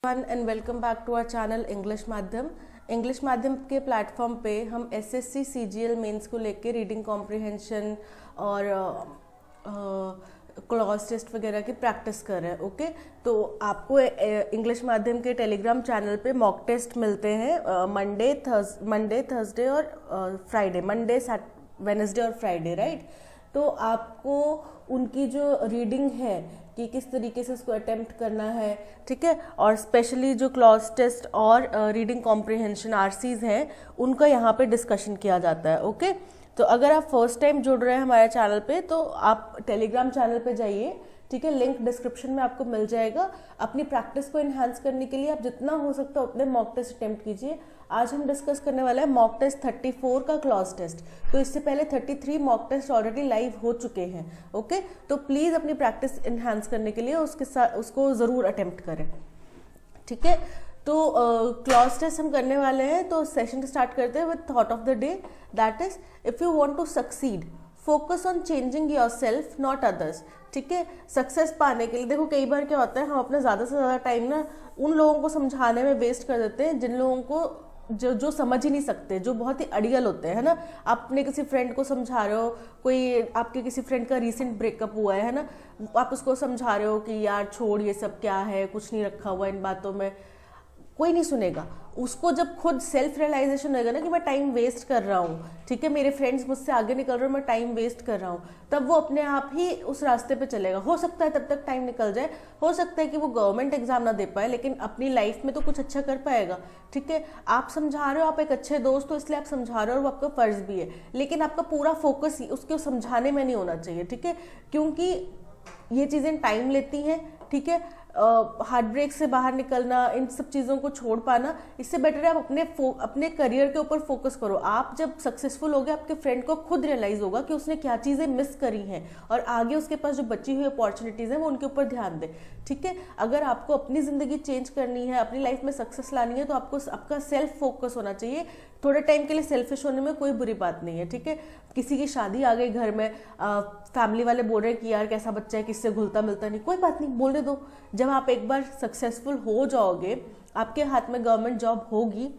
And welcome back to our channel English माध्यम के platform पे हम एसएससी सीजीएल मेंस को लेके रीडिंग कॉम्प्रिहेंशन और क्लॉज टेस्ट वगैरह की प्रैक्टिस कर रहे हैं। ओके, तो आपको इंग्लिश माध्यम के टेलीग्राम चैनल पे मॉक टेस्ट मिलते हैं मंडे थर्सडे और फ्राइडे, वेडनेसडे और फ्राइडे, राइट। तो आपको उनकी जो रीडिंग है कि किस तरीके से उसको अटेम्प्ट करना है, ठीक है, और स्पेशली जो क्लॉज टेस्ट और रीडिंग कॉम्प्रिहेंशन आरसीज हैं उनका यहाँ पे डिस्कशन किया जाता है। ओके, तो अगर आप फर्स्ट टाइम जुड़ रहे हैं हमारे चैनल पे तो आप टेलीग्राम चैनल पे जाइए, ठीक है, लिंक डिस्क्रिप्शन में आपको मिल जाएगा। अपनी प्रैक्टिस को इन्हांस करने के लिए आप जितना हो सकता है उतने मॉक टेस्ट अटेम्प्ट कीजिए। आज हम डिस्कस करने वाले हैं मॉक टेस्ट 34 का क्लॉज टेस्ट। तो इससे पहले 33 मॉक टेस्ट ऑलरेडी लाइव हो चुके हैं। ओके, तो प्लीज अपनी प्रैक्टिस इन्हांस करने के लिए उसको जरूर अटेम्प्ट करें, ठीक है। तो क्लॉज टेस्ट हम करने वाले हैं, तो सेशन स्टार्ट करते हैं with thought of the day, that is if you want to succeed focus on changing yourself not others. ठीक है, सक्सेस पाने के लिए देखो कई बार क्या होता है, हम अपना ज़्यादा से ज़्यादा टाइम ना उन लोगों को समझाने में वेस्ट कर देते हैं जिन लोगों को जो समझ ही नहीं सकते, जो बहुत ही अड़ियल होते हैं ना। आप अपने किसी फ्रेंड को समझा रहे हो, कोई आपके किसी फ्रेंड का रीसेंट ब्रेकअप हुआ है ना, आप उसको समझा रहे हो कि यार छोड़ ये सब क्या है, कुछ नहीं रखा हुआ इन बातों में, कोई नहीं सुनेगा। उसको जब खुद सेल्फ रियलाइजेशन होगा ना कि मैं टाइम वेस्ट कर रहा हूँ, ठीक है, मेरे फ्रेंड्स मुझसे आगे निकल रहे हैं, मैं टाइम वेस्ट कर रहा हूँ, तब वो अपने आप ही उस रास्ते पे चलेगा। हो सकता है तब तक टाइम निकल जाए, हो सकता है कि वो गवर्नमेंट एग्जाम ना दे पाए, लेकिन अपनी लाइफ में तो कुछ अच्छा कर पाएगा। ठीक है, आप समझा रहे हो, आप एक अच्छे दोस्त हो इसलिए आप समझा रहे हो, वो आपका फर्ज भी है, लेकिन आपका पूरा फोकस उसके समझाने में नहीं होना चाहिए। ठीक है, क्योंकि ये चीज़ें टाइम लेती हैं। ठीक है, हार्ट ब्रेक से बाहर निकलना, इन सब चीज़ों को छोड़ पाना, इससे बेटर है आप अपने करियर के ऊपर फोकस करो। आप जब सक्सेसफुल होगे, आपके फ्रेंड को खुद रियलाइज होगा कि उसने क्या चीज़ें मिस करी हैं और आगे उसके पास जो बची हुई अपॉर्चुनिटीज़ हैं वो उनके ऊपर ध्यान दे। ठीक है, अगर आपको अपनी ज़िंदगी चेंज करनी है, अपनी लाइफ में सक्सेस लानी है, तो आपको आपका सेल्फ फोकस होना चाहिए। थोड़े टाइम के लिए सेल्फिश होने में कोई बुरी बात नहीं है। ठीक है, किसी की शादी आ गई घर में, फैमिली वाले बोल रहे हैं कि यार कैसा बच्चा है, किससे घुलता मिलता नहीं, कोई बात नहीं, बोलने दो। जब आप एक बार सक्सेसफुल हो जाओगे, आपके हाथ में गवर्नमेंट जॉब होगी,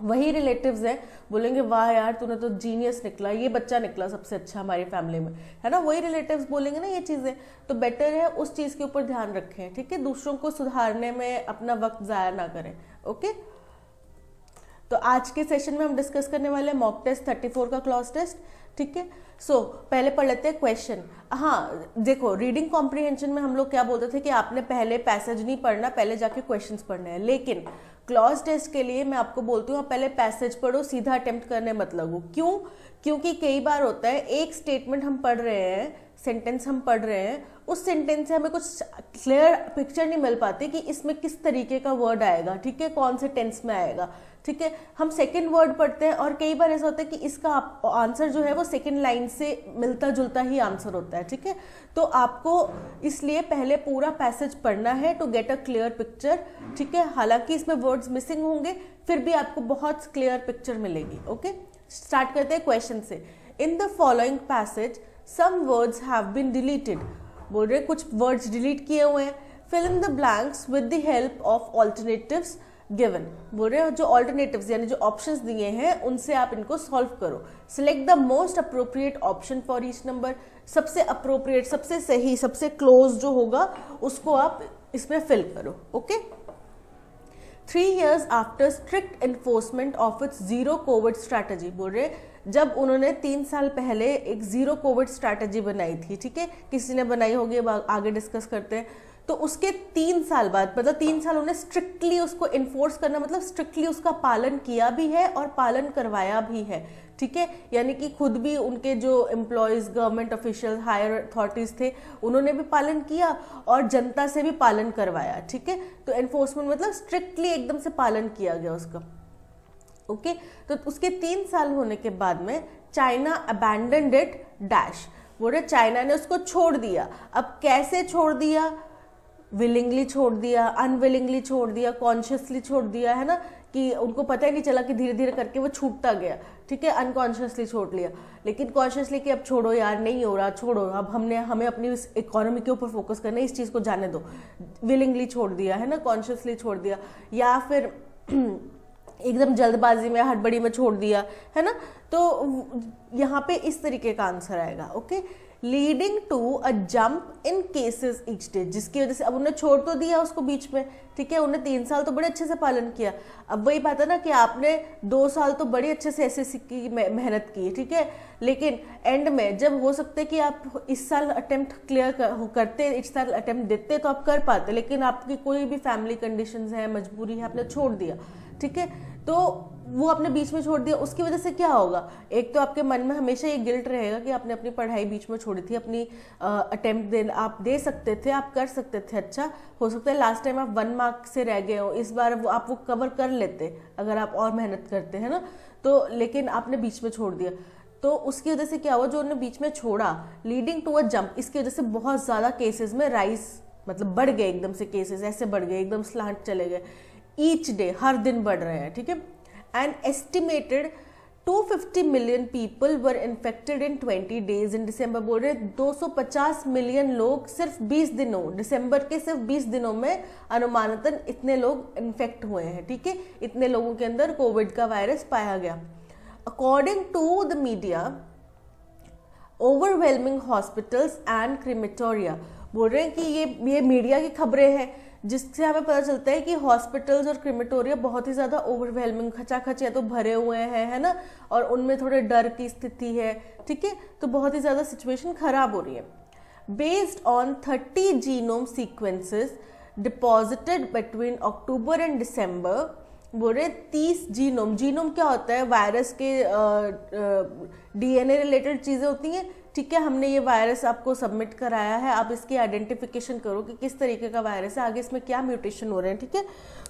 वही रिलेटिव्स हैं बोलेंगे वाह यार तूने तो जीनियस निकला, ये बच्चा निकला सबसे अच्छा हमारी फैमिली में, है ना। वही रिलेटिव्स बोलेंगे ना ये चीज़ें, तो बेटर है उस चीज़ के ऊपर ध्यान रखें। ठीक है, दूसरों को सुधारने में अपना वक्त ज़ाया ना करें। ओके, तो आज के सेशन में हम डिस्कस करने वाले हैं मॉक टेस्ट 34 का क्लॉज टेस्ट। ठीक है, सो पहले पढ़ लेते हैं क्वेश्चन। हाँ देखो, रीडिंग कॉम्प्रिहेंशन में हम लोग क्या बोलते थे कि आपने पहले पैसेज नहीं पढ़ना, पहले जाके क्वेश्चंस पढ़ने हैं, लेकिन क्लॉज टेस्ट के लिए मैं आपको बोलती हूँ आप पहले पैसेज पढ़ो, सीधा अटेम्प्ट करने मत लगो। क्यों? क्योंकि कई बार होता है एक स्टेटमेंट हम पढ़ रहे हैं, सेंटेंस हम पढ़ रहे हैं, उस सेंटेंस से हमें कुछ क्लियर पिक्चर नहीं मिल पाती कि इसमें किस तरीके का वर्ड आएगा, ठीक है, कौन से टेंस में आएगा। ठीक है, हम सेकंड वर्ड पढ़ते हैं और कई बार ऐसा होता है कि इसका आंसर जो है वो सेकंड लाइन से मिलता जुलता ही आंसर होता है। ठीक है, तो आपको इसलिए पहले पूरा पैसेज पढ़ना है to get a clear picture. ठीक है, हालांकि इसमें वर्ड्स मिसिंग होंगे, फिर भी आपको बहुत क्लियर पिक्चर मिलेगी। ओके, स्टार्ट करते हैं क्वेश्चन से। In the following passage some words have been deleted. बोल रहे कुछ वर्ड्स डिलीट किए हुए हैं। Fill in the blanks with the help of alternatives given. बोल रहे जो ऑल्टरनेटिव्स यानी जो ऑप्शंस दिए हैं उनसे आप इनको सॉल्व करो। Select the most appropriate option for each number. सबसे अप्रोप्रिएट, सबसे सही, सबसे क्लोज जो होगा उसको आप इसमें फिल करो। Okay, 3 years after strict enforcement of its zero Covid strategy. बोल रहे जब उन्होंने 3 साल पहले एक जीरो कोविड स्ट्रैटेजी बनाई थी, ठीक है, किसी ने बनाई होगी, आगे डिस्कस करते हैं, तो उसके 3 साल बाद, मतलब 3 साल उन्हें स्ट्रिक्टली उसको इन्फोर्स करना, मतलब स्ट्रिक्टली उसका पालन किया भी है और पालन करवाया भी है। ठीक है, यानी कि खुद भी उनके जो employees, government official, higher authorities थे, उन्होंने भी पालन किया और जनता से भी पालन करवाया। ठीक है, तो एनफोर्समेंट मतलब स्ट्रिक्टली एकदम से पालन किया गया उसका। ओके, तो उसके 3 साल होने के बाद में चाइना अबैंडन्ड इट डैश। बोल रहे चाइना ने उसको छोड़ दिया। अब कैसे छोड़ दिया? विलिंगली छोड़ दिया, अनविलिंगली छोड़ दिया, कॉन्शियसली छोड़ दिया, है ना, कि उनको पता ही नहीं चला कि धीरे धीरे करके वो छूटता गया, ठीक है, अनकॉन्शियसली छोड़ लिया। लेकिन कॉन्शियसली कि अब छोड़ो यार, नहीं हो रहा, छोड़ो, अब हमें अपनी इस इकोनॉमी के ऊपर फोकस करना है, इस चीज़ को जाने दो, विलिंगली छोड़ दिया, है ना, कॉन्शियसली छोड़ दिया, या फिर एकदम जल्दबाजी में, हड़बड़ी में छोड़ दिया, है ना। तो यहाँ पे इस तरीके का आंसर आएगा, okay. Leading to a jump in cases each day, जिसकी वजह से अब उन्हें छोड़ तो दिया उसको बीच में, ठीक है, उन्हें 3 साल तो बड़े अच्छे से पालन किया। अब वही बात है ना कि आपने 2 साल तो बड़े अच्छे से एसएससी की मेहनत की, ठीक है, लेकिन एंड में जब हो सकता है कि आप इस साल अटेम्प्ट क्लियर करते, इस साल अटेम्प्ट देते तो आप कर पाते, लेकिन आपकी कोई भी फैमिली कंडीशंस है, मजबूरी है, आपने छोड़ दिया, ठीक है, तो वो आपने बीच में छोड़ दिया। उसकी वजह से क्या होगा, एक तो आपके मन में हमेशा ये गिल्ट रहेगा कि आपने अपनी पढ़ाई बीच में छोड़ी थी, अपनी अटेम्प्ट आप दे सकते थे, आप कर सकते थे, अच्छा हो सकता है लास्ट टाइम आप 1 मार्क से रह गए हो, इस बार आप वो कवर कर लेते अगर आप और मेहनत करते, हैं ना, तो लेकिन आपने बीच में छोड़ दिया। तो उसकी वजह से क्या हुआ, जो उन्होंने बीच में छोड़ा, लीडिंग टू अ जंप, इसकी वजह से बहुत ज़्यादा केसेस में राइस, मतलब बढ़ गए एकदम से, केसेस ऐसे बढ़ गए, एकदम स्लांट चले गए, ईच डे, हर दिन बढ़ रहे हैं, ठीक है। And estimated 250 million people were infected in 20 days in December. बोल रहे 250 मिलियन लोग सिर्फ 20 दिनों, दिसंबर के सिर्फ 20 दिनों में अनुमानतन इतने लोग इन्फेक्ट हुए हैं, ठीक है, इतने लोगों के अंदर कोविड का वायरस पाया गया। According to the media, overwhelming hospitals and crematoria, बोल रहे हैं कि ये मीडिया की खबरें हैं जिससे हमें पता चलता है कि हॉस्पिटल्स और क्रीमेटोरिया बहुत ही ज़्यादा ओवरवेलमिंग, खचाखच है तो भरे हुए हैं, है ना, और उनमें थोड़े डर की स्थिति है, ठीक है, तो बहुत ही ज़्यादा सिचुएशन खराब हो रही है। Based on 30 genome sequences deposited between October and December, बोल रहे 30 जीनोम, जीनोम क्या होता है, वायरस के डीएनए रिलेटेड चीज़ें होती हैं, ठीक है, हमने ये वायरस आपको सबमिट कराया है, आप इसकी आइडेंटिफिकेशन करो कि किस तरीके का वायरस है, आगे इसमें क्या म्यूटेशन हो रहे हैं, ठीक है।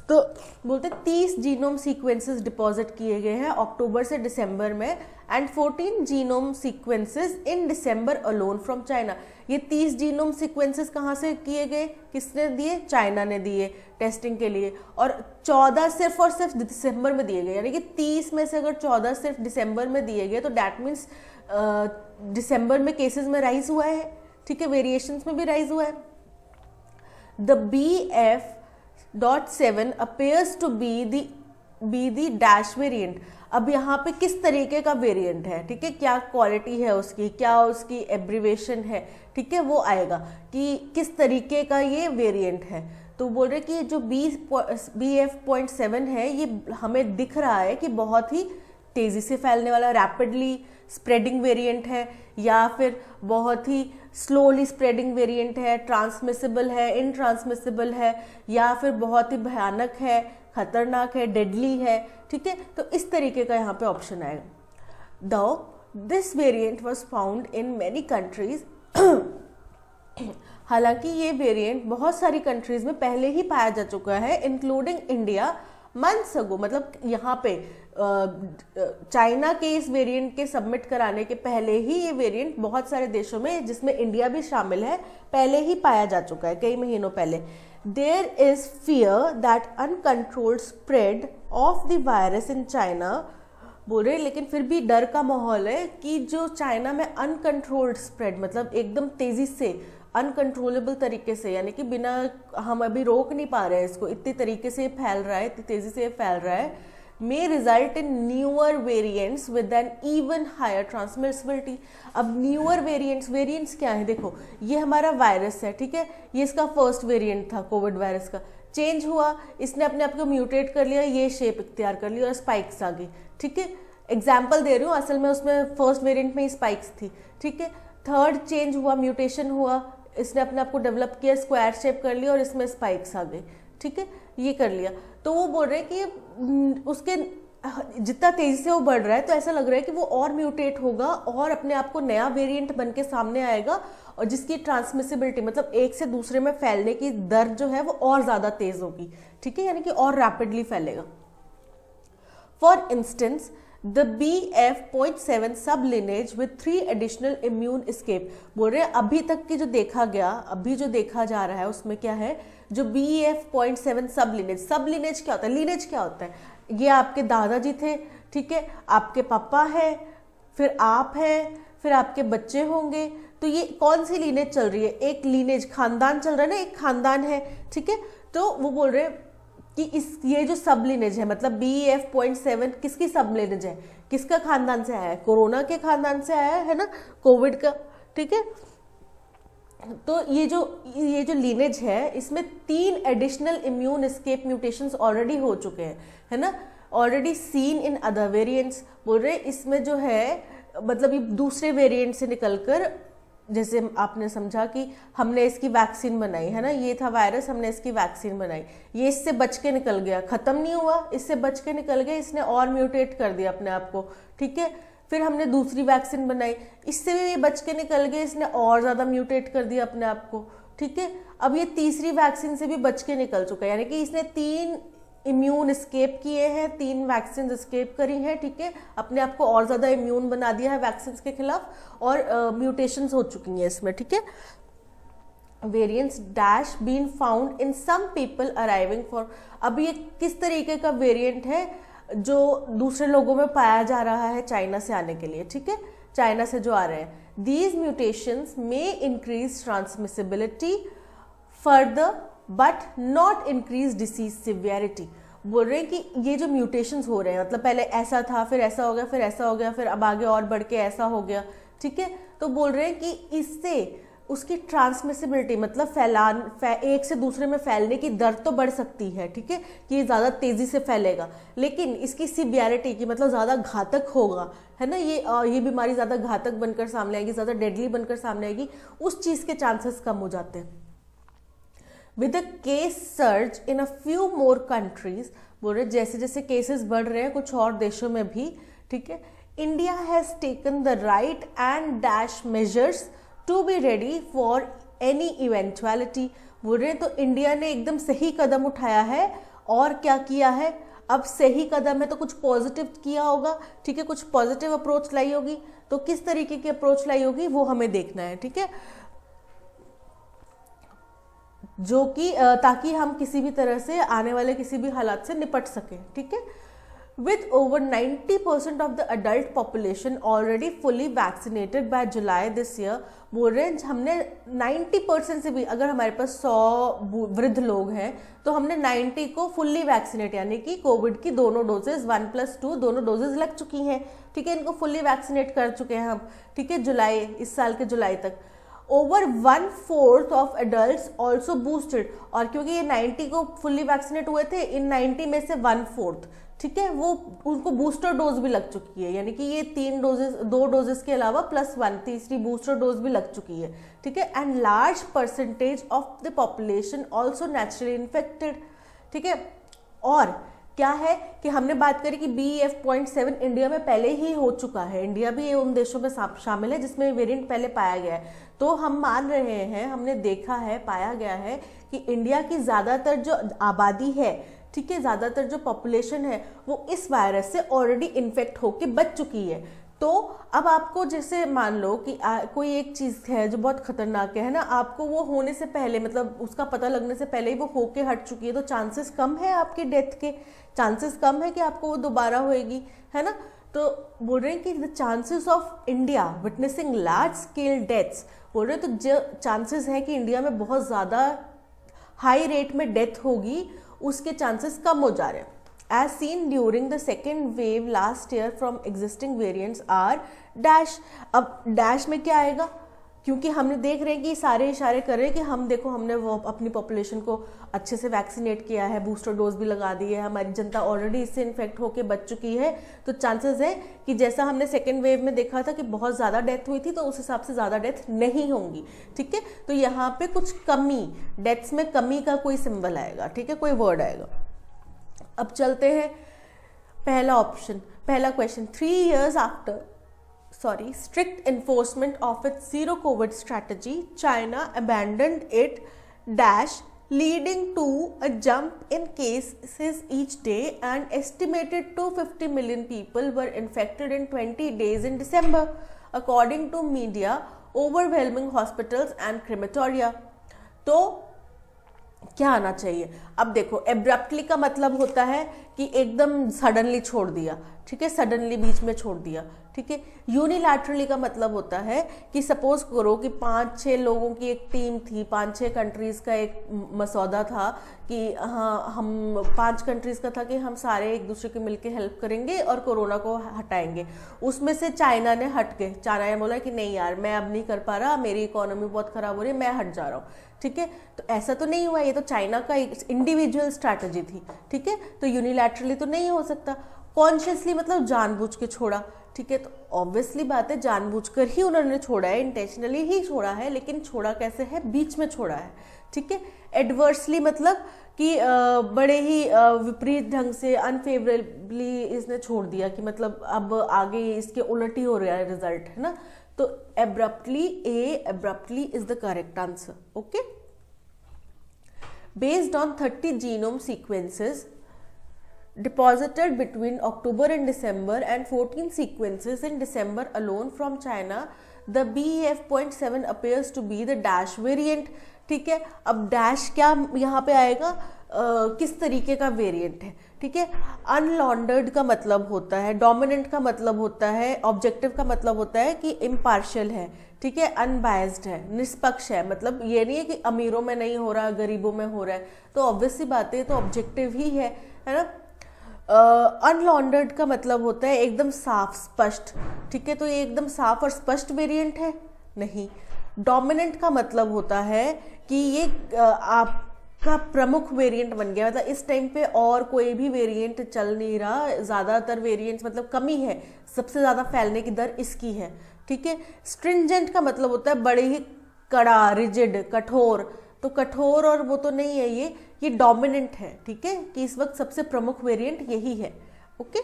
तो बोलते 30 जीनोम सीक्वेंसेस डिपॉजिट किए गए हैं अक्टूबर से दिसंबर में, and 14 genome sequences in December alone from China. ये 30 जीनोम सीक्वेंसेस कहाँ से किए गए, किसने दिए, चाइना ने दिए टेस्टिंग के लिए, और 14 सिर्फ और सिर्फ दिसंबर में दिए गए, यानी कि 30 में से अगर 14 सिर्फ दिसंबर में दिए गए तो दैट मीन्स दिसंबर में केसेस में राइज हुआ है, ठीक है, वेरिएशंस में भी राइज हुआ है। The BF.7 appears to be the dash variant. अब यहाँ पे किस तरीके का वेरिएंट है, ठीक है, क्या क्वालिटी है उसकी, क्या उसकी एब्रीवेशन है, ठीक है, वो आएगा कि किस तरीके का ये वेरिएंट है। तो बोल रहे कि जो BF.7 है ये हमें दिख रहा है कि बहुत ही तेज़ी से फैलने वाला, रैपिडली स्प्रेडिंग वेरिएंट है, या फिर बहुत ही स्लोली स्प्रेडिंग वेरिएंट है, ट्रांसमिसिबल है, इनट्रांसमिसिबल है, या फिर बहुत ही भयानक है, खतरनाक है, डेडली है, ठीक है, तो इस तरीके का यहाँ पे ऑप्शन आएगा। दो this variant was found in many countries, हालांकि ये वेरिएंट बहुत सारी कंट्रीज में पहले ही पाया जा चुका है, इंक्लूडिंग इंडिया मंथ्स अगो, मतलब यहाँ पे चाइना के इस वेरिएंट के सबमिट कराने के पहले ही ये वेरिएंट बहुत सारे देशों में, जिसमें इंडिया भी शामिल है, पहले ही पाया जा चुका है, कई महीनों पहले। There is fear that uncontrolled spread of the virus in China, बोल रहे लेकिन फिर भी डर का माहौल है कि जो चाइना में अनकंट्रोल्ड स्प्रेड, मतलब एकदम तेजी से, अनकंट्रोलेबल तरीके से, यानी कि बिना, हम अभी रोक नहीं पा रहे हैं इसको, इतनी तरीके से फैल रहा है, इतनी तेजी से फैल रहा है, may result in newer variants with an even higher transmissibility। अब newer variants क्या है, देखो ये हमारा वायरस है, ठीक है, ये इसका फर्स्ट वेरिएंट था कोविड वायरस का, चेंज हुआ, इसने अपने आप को म्यूटेट कर लिया, ये शेप इख्तियार कर ली और स्पाइक्स आ गई, ठीक है, एग्जाम्पल दे रही हूँ, असल में उसमें फर्स्ट वेरिएंट में ही स्पाइक्स थी, ठीक है, थर्ड चेंज हुआ, म्यूटेशन हुआ, इसने अपने आप को डेवलप किया, स्क्वायर शेप कर लिया और इसमें स्पाइक्स आ गई, ठीक है, ये कर लिया। तो वो बोल रहे हैं कि उसके जितना तेजी से वो बढ़ रहा है तो ऐसा लग रहा है कि वो और म्यूटेट होगा और अपने आप को नया वेरिएंट बन के सामने आएगा, और जिसकी ट्रांसमिसिबिलिटी, मतलब एक से दूसरे में फैलने की दर जो है वो और ज़्यादा तेज होगी, ठीक है, यानी कि और रैपिडली फैलेगा। फॉर इंस्टेंस द BF.7 सब lineage with 3 additional immune escape. बोल रहे हैं अभी तक की जो देखा गया, अभी जो देखा जा रहा है उसमें क्या है, जो BF.7 सब लिनेज क्या होता है, लिनेज क्या होता है, ये आपके दादाजी थे, ठीक है, आपके पापा है, फिर आप हैं, फिर आपके बच्चे होंगे, तो ये कौन सी लीनेज चल रही है, एक लीनेज खानदान चल रहा है ना, एक खानदान है, ठीक है। तो वो बोल रहे हैं कि ये जो सब लीनेज है, मतलब BF.7 किसकी सब लीनेज है, किसका खानदान से आया है, कोरोना के खानदान से आया है ना, कोविड का, ठीक है। तो ये जो लीनेज है इसमें 3 additional immune escape mutations already हो चुके हैं, है ना, already seen in other variants. बोल रहे इसमें जो है मतलब ये दूसरे वेरिएंट से निकलकर, जैसे आपने समझा कि हमने इसकी वैक्सीन बनाई है ना, ये था वायरस, हमने इसकी वैक्सीन बनाई, ये इससे बच के निकल गया, खत्म नहीं हुआ, इससे बच के निकल गया, इसने और म्यूटेट कर दिया अपने आप को, ठीक है। फिर हमने दूसरी वैक्सीन बनाई, इससे भी ये बच के निकल गया, इसने और ज्यादा म्यूटेट कर दिया अपने आप को, ठीक है। अब ये तीसरी वैक्सीन से भी बच के निकल चुका है, यानी कि इसने 3 इम्यून एस्केप किए हैं, 3 वैक्सीन एस्केप करी हैं, ठीक है, अपने आप को और ज्यादा इम्यून बना दिया है वैक्सीन के खिलाफ, और म्यूटेशंस हो चुकी हैं इसमें, ठीक है। Variants dash been found in some people arriving for, अब ये किस तरीके का वेरिएंट है जो दूसरे लोगों में पाया जा रहा है चाइना से आने के लिए, ठीक है, चाइना से जो आ रहे हैं। These mutations may increase transmissibility further but not increase disease severity. बोल रहे हैं कि ये जो म्यूटेशंस हो रहे हैं, मतलब पहले ऐसा था, फिर ऐसा हो गया, फिर ऐसा हो गया, फिर अब आगे और बढ़ के ऐसा हो गया, ठीक है। तो बोल रहे हैं कि इससे उसकी ट्रांसमिसिबिलिटी मतलब एक से दूसरे में फैलने की दर तो बढ़ सकती है, ठीक है, कि ये ज़्यादा तेज़ी से फैलेगा, लेकिन इसकी सिवियरिटी की मतलब ज़्यादा घातक होगा, है ना, ये बीमारी ज़्यादा घातक बनकर सामने आएगी, ज़्यादा डेडली बनकर सामने आएगी, उस चीज़ के चांसेस कम हो जाते हैं। With a case surge in a few more countries, बोल रहे जैसे जैसे केसेस बढ़ रहे हैं कुछ और देशों में भी, ठीक है, India has taken the right and dash measures to be ready for any eventuality. बोल रहे हैं तो इंडिया ने एकदम सही कदम उठाया है, और क्या किया है, अब सही कदम है तो कुछ पॉजिटिव किया होगा, ठीक है, कुछ पॉजिटिव अप्रोच लाई होगी, तो किस तरीके की अप्रोच लाई होगी वो हमें देखना है, ठीक है, जो कि ताकि हम किसी भी तरह से आने वाले किसी भी हालात से निपट सकें, ठीक है। With over 90% of the adult population already fully vaccinated by July this year, बोल रहे हैं हमने 90% से भी, अगर हमारे पास 100 वृद्ध लोग हैं तो हमने 90 को फुल्ली वैक्सीनेट, यानी कि कोविड की दोनों डोजेज 1+2 दोनों डोजेज लग चुकी हैं, ठीक है, इनको फुल्ली वैक्सीनेट कर चुके हैं हम, ठीक है, जुलाई, इस साल के जुलाई तक। Over 1/4 of adults also boosted, और क्योंकि ये 90 को फुल्ली वैक्सीनेट हुए थे, इन 90 में से 1/4, ठीक है, वो उनको बूस्टर डोज भी लग चुकी है, यानी कि ये 2 डोजेस के अलावा +1 तीसरी बूस्टर डोज भी लग चुकी है, ठीक है। And large percentage of the population also naturally infected, ठीक है। और क्या है कि हमने बात करी कि BF.7 इंडिया में पहले ही हो चुका है, इंडिया भी ये उन देशों में शामिल है जिसमें वेरिएंट पहले पाया गया है, तो हम मान रहे हैं, हमने देखा है, पाया गया है कि इंडिया की ज़्यादातर जो आबादी है, ठीक है, ज़्यादातर जो पॉपुलेशन है वो इस वायरस से ऑलरेडी इन्फेक्ट होकर बच चुकी है। तो अब आपको जैसे मान लो कि कोई एक चीज़ है जो बहुत खतरनाक है ना, आपको वो होने से पहले, मतलब उसका पता लगने से पहले ही वो होके हट चुकी है, तो चांसेस कम है आपकी डेथ के, चांसेस कम है कि आपको वो दोबारा होएगी, है ना। तो बोल रहे हैं कि the chances of India witnessing large scale deaths, बोल रहे हैं तो जो चांसेस है कि इंडिया में बहुत ज़्यादा हाई रेट में डेथ होगी, उसके चांसेस कम हो जा रहे हैं। As seen during the second wave last year from existing variants are dash। अब डैश में क्या आएगा, क्योंकि हमने देख रहे हैं कि सारे इशारे कर रहे हैं कि हम देखो हमने वो अपनी पॉपुलेशन को अच्छे से वैक्सीनेट किया है, बूस्टर डोज भी लगा दी है, हमारी जनता ऑलरेडी इससे इन्फेक्ट होकर बच चुकी है, तो चांसेस है कि जैसा हमने सेकेंड वेव में देखा था कि बहुत ज़्यादा डेथ हुई थी, तो उस हिसाब से ज़्यादा डेथ नहीं होंगी, ठीक है। तो यहाँ पे कुछ कमी, डेथ्स में कमी का कोई सिंबल आएगा, ठीक है, कोई वर्ड आएगा। अब चलते हैं पहला ऑप्शन, पहला question. 3 years after strict enforcement of its zero COVID strategy, China abandoned it dash leading to a jump in cases each day, and estimated 250 million people were infected in 20 days in December, according to media, overwhelming hospitals and crematoria. तो क्या आना चाहिए? अब देखो, abruptly का मतलब होता है कि एकदम सडनली छोड़ दिया, ठीक है, सडनली बीच में छोड़ दिया, ठीक है। यूनिलैटरली का मतलब होता है कि सपोज करो कि 5-6 लोगों की एक टीम थी, 5-6 कंट्रीज का एक मसौदा था कि हाँ, हम 5 कंट्रीज का था कि हम सारे एक दूसरे के मिलके हेल्प करेंगे और कोरोना को हटाएंगे। उसमें से चाइना ने हट गए, चाइना ने बोला कि नहीं यार, मैं अब नहीं कर पा रहा, मेरी इकोनॉमी बहुत खराब हो रही है, मैं हट जा रहा हूँ, ठीक है। तो ऐसा तो नहीं हुआ, ये तो चाइना का इंडिविजुअल स्ट्रैटेजी थी, ठीक है। तो यूनिलैटरली तो नहीं हो सकता। कॉन्शियसली मतलब जानबूझ के छोड़ा, ठीक है। तो ऑब्वियसली बात है, जानबूझकर ही उन्होंने छोड़ा है, इंटेंशनली ही छोड़ा है, लेकिन छोड़ा कैसे है? बीच में छोड़ा है, ठीक है। एडवर्सली मतलब कि बड़े ही विपरीत ढंग से, अनफेवरेबली इसने छोड़ दिया, कि मतलब अब आगे इसके उलट ही हो रहा है रिजल्ट, है ना। तो abruptly, abruptly is the correct answer, okay. Based on 30 genome sequences deposited between October and December and 14 sequences in December alone from China, the BF.7 appears to be the dash variant, ठीक है। अब dash क्या यहाँ पे आएगा? किस तरीके का वेरिएंट है, ठीक है। अनलॉन्डर्ड का मतलब होता है, डोमिनेंट का मतलब होता है, ऑब्जेक्टिव का मतलब होता है कि इम्पार्शियल है, ठीक है, अनबायस्ड है, निष्पक्ष है। मतलब ये नहीं है कि अमीरों में नहीं हो रहा, गरीबों में हो रहा है, तो ऑब्वियसली बात है, तो ऑब्जेक्टिव ही है ना। अनलॉन्डर्ड का मतलब होता है एकदम साफ स्पष्ट, ठीक है। तो ये एकदम साफ और स्पष्ट वेरिएंट है? नहीं। डोमिनेंट का मतलब होता है कि ये आपका प्रमुख वेरिएंट बन गया, मतलब इस टाइम पे और कोई भी वेरिएंट चल नहीं रहा, ज़्यादातर वेरिएंट्स मतलब कमी है, सबसे ज़्यादा फैलने की दर इसकी है, ठीक है। स्ट्रिंजेंट का मतलब होता है बड़े ही कड़ा, रिजिड, कठोर। तो कठोर और वो तो नहीं है, ये डोमिनेंट है, ठीक है, कि इस वक्त सबसे प्रमुख वेरिएंट यही है, okay.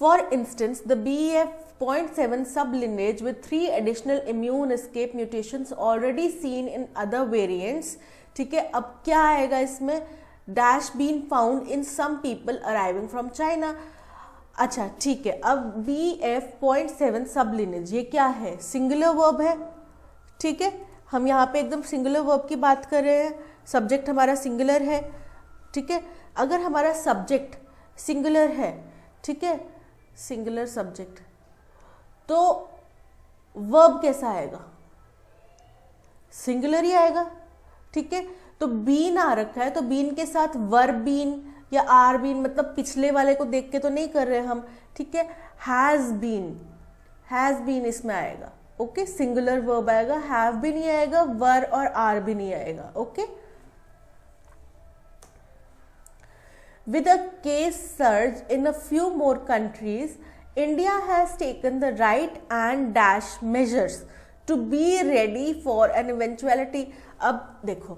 For instance the BF.7 sublineage with 3 additional immune escape mutations already seen in other variants, ठीक है। अब क्या आएगा इसमें? dash been found in some people arriving from China। अच्छा, ठीक है। अब BF.7 sublineage ये क्या है? सिंगुलर वर्ब है, ठीक है। हम यहाँ पे एकदम सिंगुलर वर्ब की बात कर रहे हैं, सब्जेक्ट हमारा सिंगुलर है, ठीक है। अगर हमारा सब्जेक्ट सिंगुलर है, ठीक है, सिंगुलर सब्जेक्ट, तो वर्ब कैसा आएगा? सिंगुलर ही आएगा, ठीक है। तो बीन आ रखा है, तो बीन के साथ वर्ब बीन या आर बीन, मतलब पिछले वाले को देख के तो नहीं कर रहे हम, ठीक है। हैज बीन इसमें आएगा, ओके। सिंगुलर वर्ब आएगा, हैव भी नहीं आएगा, वर और आर भी नहीं आएगा, okay. With a case surge in a few more countries, India has taken the right and dash measures to be ready for an eventuality। अब देखो,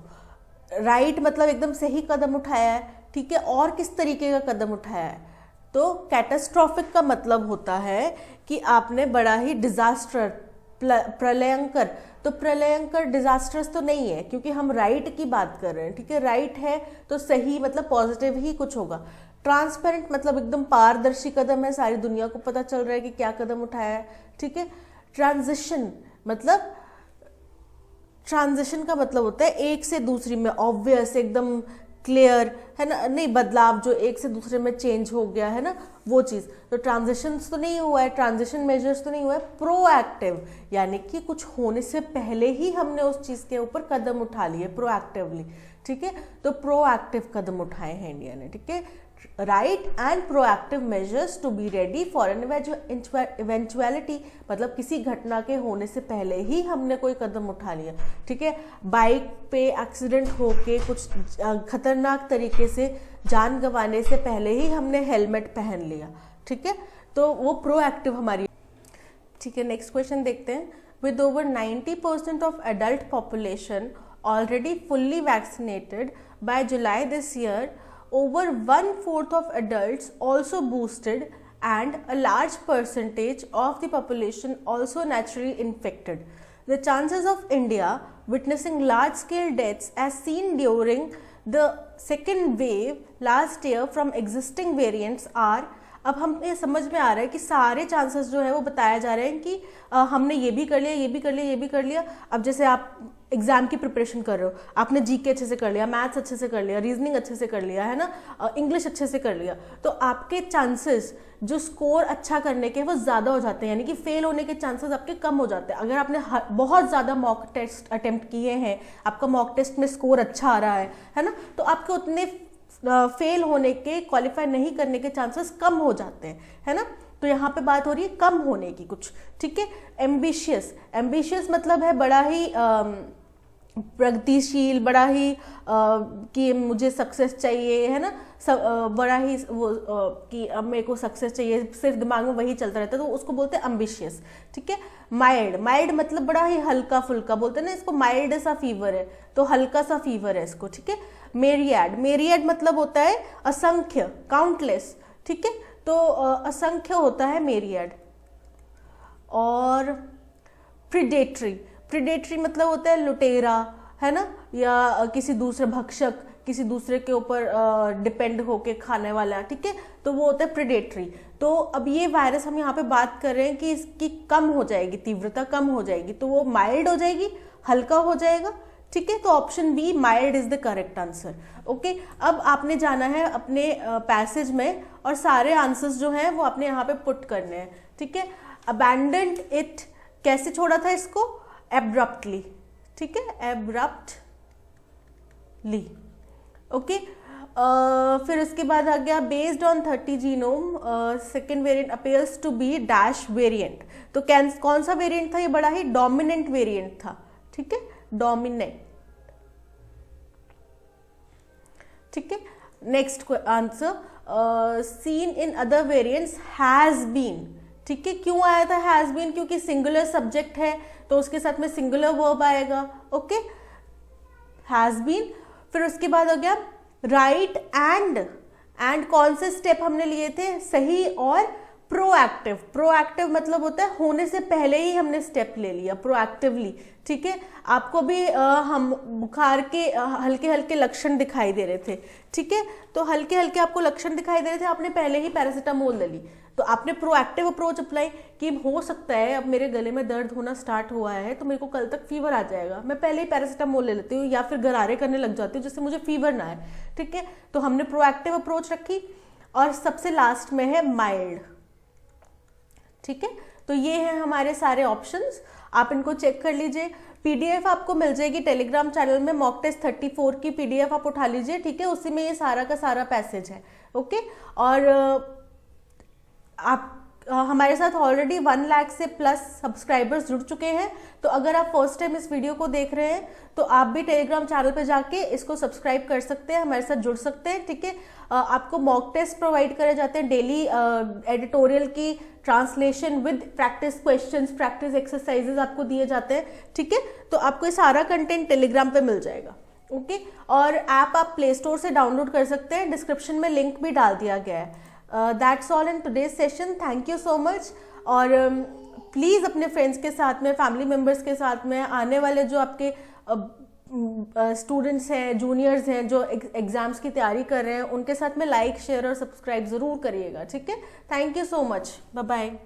right मतलब एकदम सही कदम उठाया है, ठीक है। और किस तरीके का कदम उठाया है? तो कैटास्ट्रॉफिक का मतलब होता है कि आपने बड़ा ही डिजास्टर, प्रलयंकर। तो प्रलयंकर डिजास्टर्स तो नहीं है, क्योंकि हम राइट की बात कर रहे हैं, ठीक है। राइट है तो सही, मतलब पॉजिटिव ही कुछ होगा। ट्रांसपेरेंट मतलब एकदम पारदर्शी कदम है, सारी दुनिया को पता चल रहा है कि क्या कदम उठाया है, ठीक है। ट्रांजिशन मतलब, ट्रांजिशन का मतलब होता है एक से दूसरी में, ऑब्वियस, एकदम क्लियर, है ना, नहीं बदलाव जो एक से दूसरे में चेंज हो गया है ना, वो चीज़। तो ट्रांजिशंस तो नहीं हुआ है, ट्रांजिशन मेजर्स तो नहीं हुआ है। प्रोएक्टिव यानी कि कुछ होने से पहले ही हमने उस चीज़ के ऊपर कदम उठा लिए, प्रोएक्टिवली, ठीक है। तो प्रोएक्टिव कदम उठाए हैं इंडिया ने, ठीक है। Right and proactive measures to be ready for an eventuality, मतलब किसी घटना के होने से पहले ही हमने कोई कदम उठा लिया, ठीक है। बाइक पे एक्सीडेंट होके कुछ खतरनाक तरीके से जान गंवाने से पहले ही हमने हेलमेट पहन लिया, ठीक है। तो वो प्रोएक्टिव हमारी, ठीक है। नेक्स्ट क्वेश्चन देखते हैं। With over 90% of adult population already fully vaccinated by July this year, over 1/4 of adults also boosted and a large percentage of the population also naturally infected. The chances of India witnessing large scale deaths as seen during the second wave last year from existing variants are. अब हम ये समझ में आ रहा है कि सारे chances जो है वो बताया जा रहे हैं कि हमने ये भी कर लिया, ये भी कर लिया, ये भी कर लिया। अब जैसे आप एग्जाम की प्रिपरेशन कर रहे हो, आपने जीके अच्छे से कर लिया, मैथ्स अच्छे से कर लिया, रीजनिंग अच्छे से कर लिया, है ना, इंग्लिश अच्छे से कर लिया, तो आपके चांसेस जो स्कोर अच्छा करने के वो ज़्यादा हो जाते हैं, यानी कि फेल होने के चांसेस आपके कम हो जाते हैं। अगर आपने बहुत ज़्यादा मॉक टेस्ट अटेम्प्ट किए हैं, आपका मॉक टेस्ट में स्कोर अच्छा आ रहा है ना, तो आपके उतने फेल होने के, क्वालिफाई नहीं करने के चांसेस कम हो जाते हैं, है ना। तो यहाँ पे बात हो रही है कम होने की कुछ, ठीक है। एम्बिशियस, एम्बिशियस मतलब है बड़ा ही प्रगतिशील, बड़ा ही कि मुझे सक्सेस चाहिए, है ना, बड़ा ही वो कि अब मेरे को सक्सेस चाहिए, सिर्फ दिमाग में वही चलता रहता है, तो उसको बोलते हैं एम्बिशियस, ठीक है। माइल्ड, माइल्ड मतलब बड़ा ही हल्का फुल्का, बोलते हैं ना इसको माइल्ड सा फीवर है, तो हल्का सा फीवर है इसको, ठीक है। मेरियाड, मेरियाड मतलब होता है असंख्य, काउंटलेस, ठीक है, तो असंख्य होता है मेरियाड। और प्रिडेटरी, प्रिडेटरी मतलब होता है लुटेरा, है ना, या किसी दूसरे भक्षक, किसी दूसरे के ऊपर डिपेंड होके खाने वाला, ठीक है, तो वो होता है प्रिडेटरी। तो अब ये वायरस हम यहाँ पे बात कर रहे हैं कि इसकी कम हो जाएगी, तीव्रता कम हो जाएगी, तो वो माइल्ड हो जाएगी, हल्का हो जाएगा, ठीक है। तो option B mild is the correct answer. Okay, अब आपने जाना है अपने पैसेज में और सारे आंसर्स जो हैं वो आपने यहाँ पे पुट करने हैं, ठीक है। अबैंडन्ड इट, कैसे छोड़ा था इसको, एब्रप्टली, ठीक है, एब्रप्टली, ओके। फिर उसके बाद आ गया based on 30 genome second variant appears to be dash variant. तो कौन सा वेरिएंट था, ये बड़ा ही डोमिनेंट वेरिएंट था, ठीक है, डोमिनेंट, ठीक है। Next answer, seen in other variants has been, ठीक है। क्यों आया था हैज बीन, क्योंकि सिंगुलर सब्जेक्ट है तो उसके साथ में सिंगुलर वर्ब आएगा, ओके, हैज बीन। फिर उसके बाद हो गया राइट एंड कौन से स्टेप हमने लिए थे, सही और प्रोएक्टिव। प्रोएक्टिव मतलब होता है होने से पहले ही हमने स्टेप ले लिया, प्रोएक्टिवली, ठीक है। आपको भी हम बुखार के हल्के हल्के लक्षण दिखाई दे रहे थे, ठीक है, तो हल्के हल्के आपको लक्षण दिखाई दे रहे थे, आपने पहले ही पैरासीटामोल ले ली, तो आपने प्रोएक्टिव अप्रोच अप्लाई कि हो सकता है अब मेरे गले में दर्द होना स्टार्ट हुआ है तो मेरे को कल तक फीवर आ जाएगा, मैं पहले ही पैरासीटामोल ले लेती हूँ या फिर गरारे करने लग जाती हूँ जिससे मुझे फीवर ना आए, ठीक है। तो हमने प्रोएक्टिव अप्रोच रखी। और सबसे लास्ट में है माइल्ड, ठीक है। तो ये हैं हमारे सारे ऑप्शंस, आप इनको चेक कर लीजिए। पीडीएफ आपको मिल जाएगी टेलीग्राम चैनल में, मॉक टेस्ट 34 की पीडीएफ आप उठा लीजिए, ठीक है, उसी में ये सारा का सारा पैसेज है, ओके। और आप हमारे साथ ऑलरेडी 1 लाख से प्लस सब्सक्राइबर्स जुड़ चुके हैं, तो अगर आप फर्स्ट टाइम इस वीडियो को देख रहे हैं तो आप भी टेलीग्राम चैनल पे जाके इसको सब्सक्राइब कर सकते हैं, हमारे साथ जुड़ सकते हैं, ठीक है। आपको मॉक टेस्ट प्रोवाइड करे जाते हैं डेली, एडिटोरियल की translation with practice questions, practice exercises आपको दिए जाते हैं, ठीक है। तो आपको ये सारा कंटेंट टेलीग्राम पे मिल जाएगा, ओके। और ऐप आप प्ले स्टोर से डाउनलोड कर सकते हैं, डिस्क्रिप्शन में लिंक भी डाल दिया गया है। That's all in today's session, thank you so much. और प्लीज़ अपने फ्रेंड्स के साथ में, फैमिली मेम्बर्स के साथ में, आने वाले जो आपके स्टूडेंट्स हैं, जूनियर्स हैं जो एग्जाम्स की तैयारी कर रहे हैं, उनके साथ में लाइक, शेयर और सब्सक्राइब ज़रूर करिएगा, ठीक है। Thank you so much, bye bye.